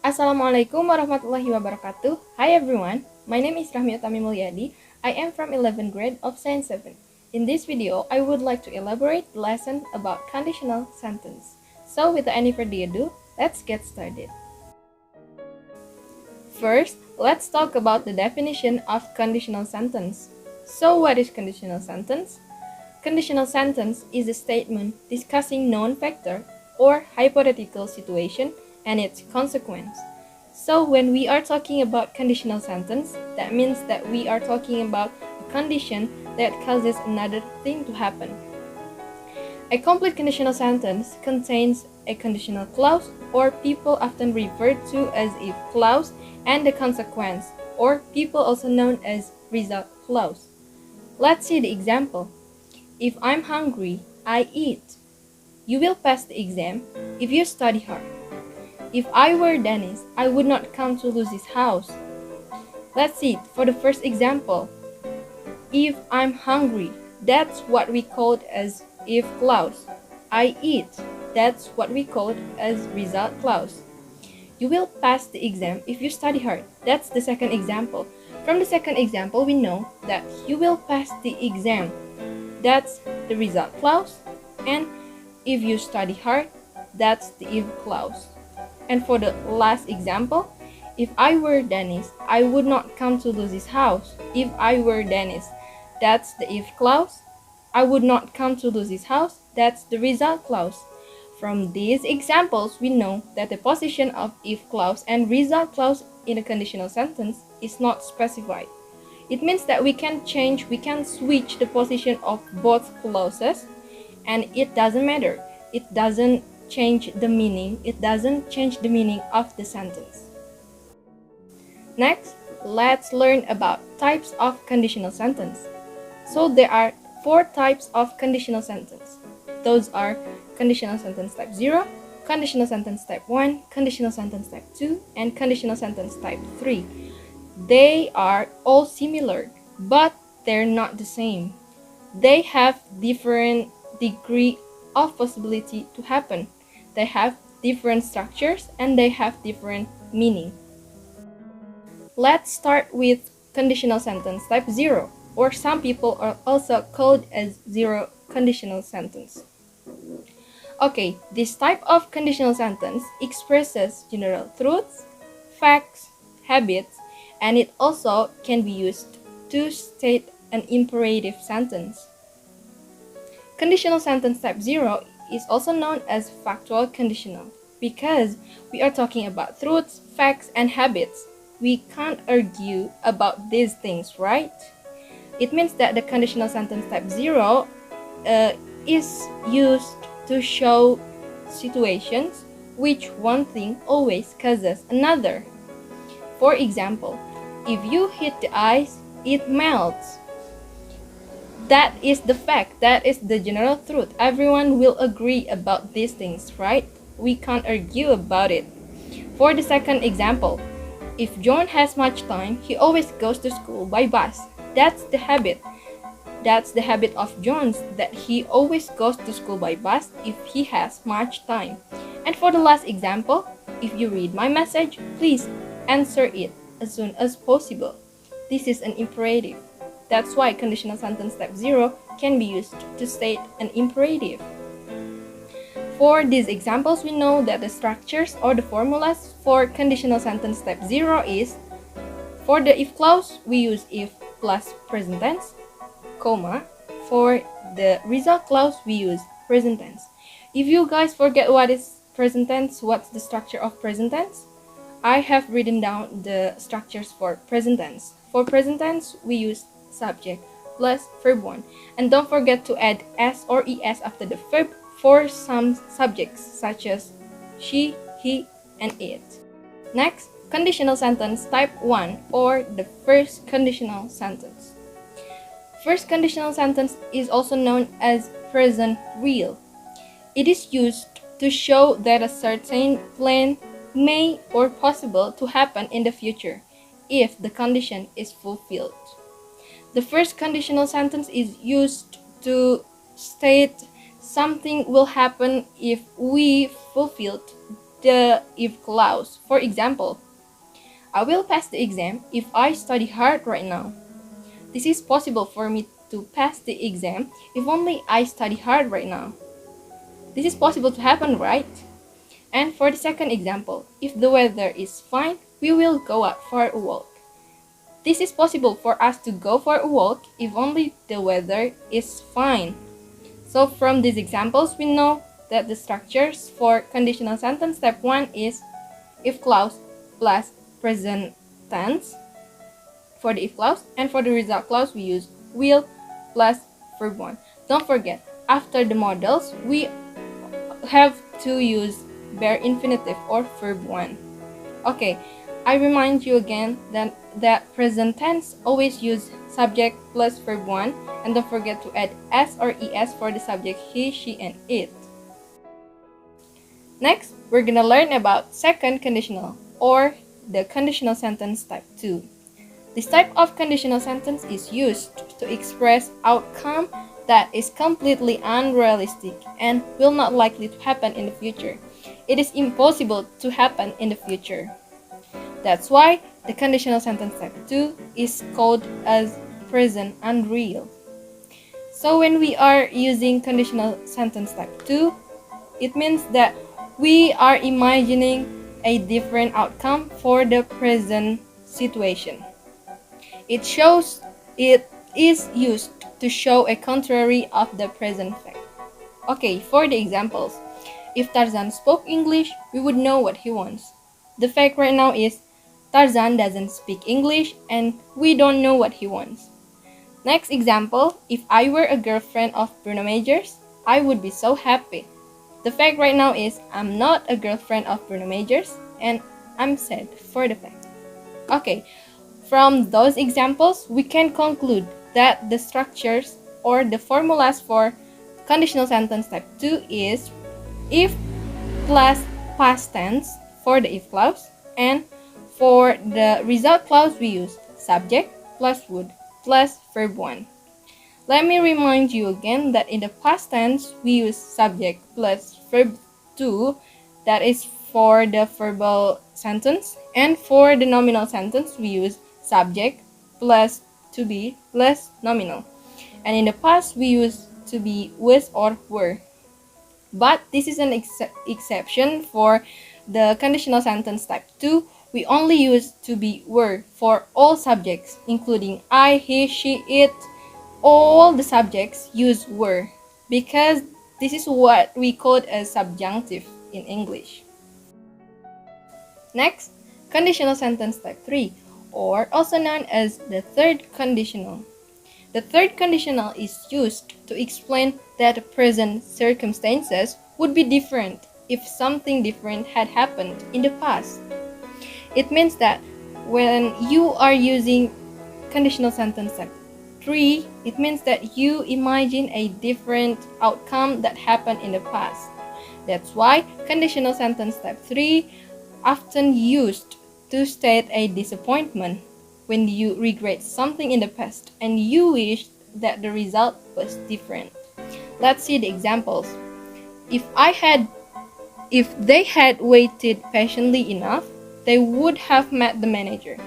Assalamualaikum warahmatullahi wabarakatuh. Hi everyone, my name is Rahmi Utami Mulyadi. I am from 11th grade of Science 7. In this video, I would like to elaborate the lesson about conditional sentence. So without any further ado, let's get started. First, let's talk about the definition of conditional sentence. So what is conditional sentence? Conditional sentence is a statement discussing known factor or hypothetical situation and its consequence. So when we are talking about conditional sentence, that means that we are talking about a condition that causes another thing to happen. A complete conditional sentence contains a conditional clause, or people often refer to as if clause, and the consequence, or people also known as result clause. Let's see the example. If I'm hungry, I eat. You will pass the exam if you study hard. If I were Dennis, I would not come to Lucy's house. Let's see for the first example. If I'm hungry, that's what we called as if clause. I eat, that's what we called as result clause. You will pass the exam if you study hard. That's the second example. From the second example, we know that you will pass the exam. That's the result clause. And if you study hard, that's the if clause. And for the last example, if I were Dennis, I would not come to Lucy's house. If I were Dennis, that's the if clause. I would not come to Lucy's house, that's the result clause. From these examples, we know that the position of if clause and result clause in a conditional sentence is not specified. It means that we can switch the position of both clauses, and it doesn't matter. It doesn't change the meaning. It doesn't change the meaning of the sentence. Next, let's learn about types of conditional sentence. So there are 4 types of conditional sentence. Those are conditional sentence type 0, conditional sentence type 1, conditional sentence type 2, and conditional sentence type 3. They are all similar, but they're not the same. They have different degree of possibility to happen. They have different structures and they have different meaning. Let's start with conditional sentence type 0, or some people are also called as zero conditional sentence. Okay, this type of conditional sentence expresses general truths, facts, habits, and it also can be used to state an imperative sentence. Conditional sentence type 0 is also known as factual conditional because we are talking about truths, facts, and habits. We can't argue about these things, right? It means that the conditional sentence type 0 is used to show situations which one thing always causes another. For example, if you hit the ice, it melts. That is the fact, that is the general truth. Everyone will agree about these things, right? We can't argue about it. For the second example, if John has much time, he always goes to school by bus. That's the habit. That's the habit of John's, that he always goes to school by bus if he has much time. And for the last example, if you read my message, please answer it as soon as possible. This is an imperative. That's why conditional sentence type 0 can be used to state an imperative. For these examples, we know that the structures or the formulas for conditional sentence type 0 is, for the if clause, we use if plus present tense, comma. For the result clause, we use present tense. If you guys forget what is present tense, what's the structure of present tense, I have written down the structures for present tense. For present tense, we use subject plus verb 1. And don't forget to add s or es after the verb for some subjects such as she, he, and it. Next, conditional sentence type 1, or the first conditional sentence. First conditional sentence is also known as present real. It is used to show that a certain plan may or possible to happen in the future if the condition is fulfilled. The first conditional sentence is used to state something will happen if we fulfilled the if clause. For example, I will pass the exam if I study hard right now. This is possible for me to pass the exam if only I study hard right now. This is possible to happen, right? And for the second example, if the weather is fine, we will go out for a walk. This is possible for us to go for a walk if only the weather is fine. So from these examples, we know that the structures for conditional sentence step 1 is if clause plus present tense for the if clause, and for the result clause we use will plus verb 1. Don't forget, after the modals, we have to use bare infinitive or verb 1. Okay, I remind you again that present tense always use subject plus verb 1, and don't forget to add s or es for the subject he, she, and it. Next, we're gonna learn about second conditional or the conditional sentence type 2. This type of conditional sentence is used to express outcome that is completely unrealistic and will not likely to happen in the future. It is impossible to happen in the future. That's why the conditional sentence type 2 is called as present unreal. So when we are using conditional sentence type 2, it means that we are imagining a different outcome for the present situation. It is used to show a contrary of the present fact. Okay, for the examples, if Tarzan spoke English, we would know what he wants. The fact right now is Tarzan doesn't speak English and we don't know what he wants. Next example, if I were a girlfriend of Bruno Majors, I would be so happy. The fact right now is I'm not a girlfriend of Bruno Majors and I'm sad for the fact. Okay, from those examples, we can conclude that the structures or the formulas for conditional sentence type 2 is if plus past tense for the if clause, and for the result clause we use subject plus would plus verb 1. Let me remind you again that in the past tense we use subject plus verb 2, that is for the verbal sentence, and for the nominal sentence we use subject plus to be plus nominal. And in the past we use to be was or were. But this is an exception for the conditional sentence type 2. We only use to be were for all subjects, including I, he, she, it. All the subjects use were because this is what we call a subjunctive in English. Next, conditional sentence type 3, or also known as the third conditional. The third conditional is used to explain that the present circumstances would be different if something different had happened in the past. It means that when you are using conditional sentence type 3, it means that you imagine a different outcome that happened in the past. That's why conditional sentence type 3 often used to state a disappointment when you regret something in the past and you wish that the result was different. Let's see the examples. If they had waited patiently enough, they would have met the manager.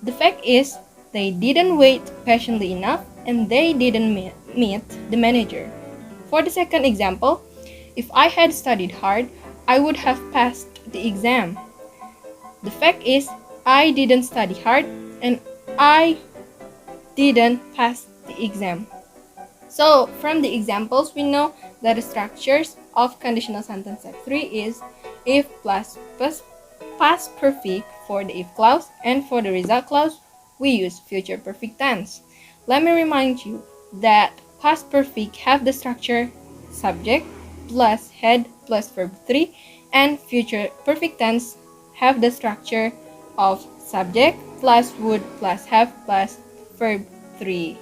The fact is, they didn't wait patiently enough and they didn't meet the manager. For the second example, if I had studied hard, I would have passed the exam. The fact is, I didn't study hard and I didn't pass the exam. So, from the examples, we know that the structures of conditional sentence type 3 is if plus past perfect for the if clause, and for the result clause, we use future perfect tense. Let me remind you that past perfect have the structure subject plus had plus verb 3, and future perfect tense have the structure of subject plus would plus have plus verb 3.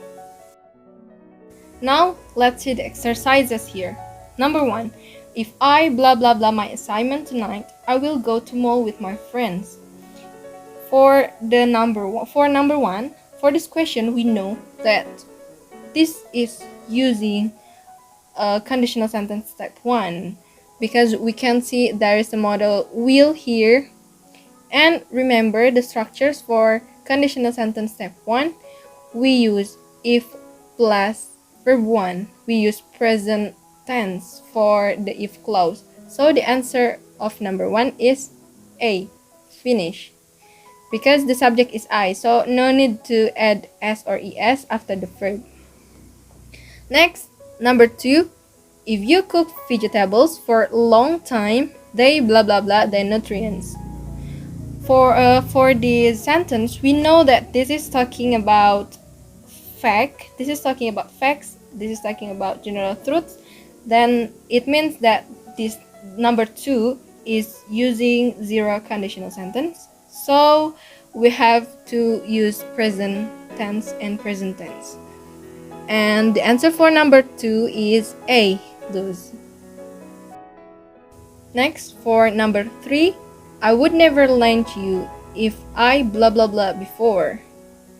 Now, let's see the exercises here. Number 1. If I blah blah blah my assignment tonight, I will go to mall with my friends. For number 1, for this question, we know that this is using a conditional sentence type 1. because we can see there is a modal will here. And remember the structures for conditional sentence step 1. We use if plus verb 1. We use present tense for the if clause. So the answer of number 1 is A, finish. Because the subject is I, so no need to add S or ES after the verb. Next, number 2. If you cook vegetables for a long time, they blah blah blah their nutrients. For this sentence, we know that this is talking about fact. This is talking about facts. This is talking about general truths. Then it means that this number 2 is using zero conditional sentence. So we have to use present tense and present tense. And the answer for number 2 is A, those. Next, for number 3, I would never lend you if I blah blah blah before.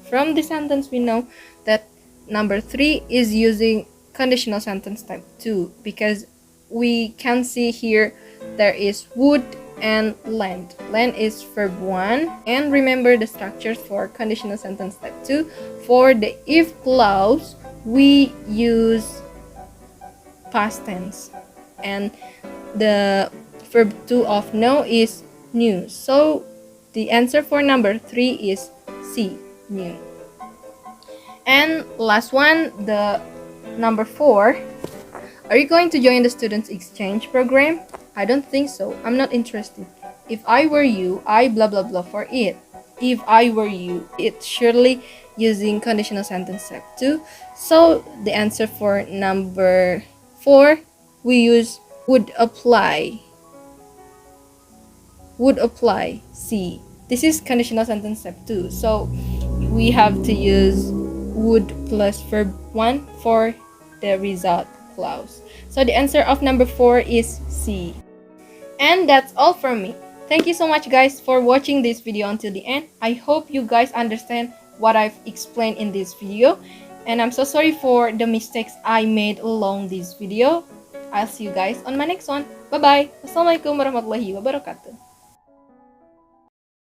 From the sentence, we know that number 3 is using conditional sentence type 2 because we can see here there is would and lend. Lend is verb 1. And remember the structures for conditional sentence type 2. For the if clause, we use past tense. And the verb 2 of know is new. So the answer for number 3 is C, new. And last one, the number 4. Are you going to join the students exchange program? I don't think so. I'm not interested. If I were you, I blah blah blah for it. If I were you, it's surely using conditional sentence type 2. So the answer for number 4, we use would apply. Would apply, C. This is conditional sentence type 2. So we have to use would plus verb 1 for the result clause. So the answer of number 4 is C. And that's all from me. Thank you so much guys for watching this video until the end. I hope you guys understand what I've explained in this video. And I'm so sorry for the mistakes I made along this video. I'll see you guys on my next one. Bye bye. Wassalamualaikum warahmatullahi wabarakatuh.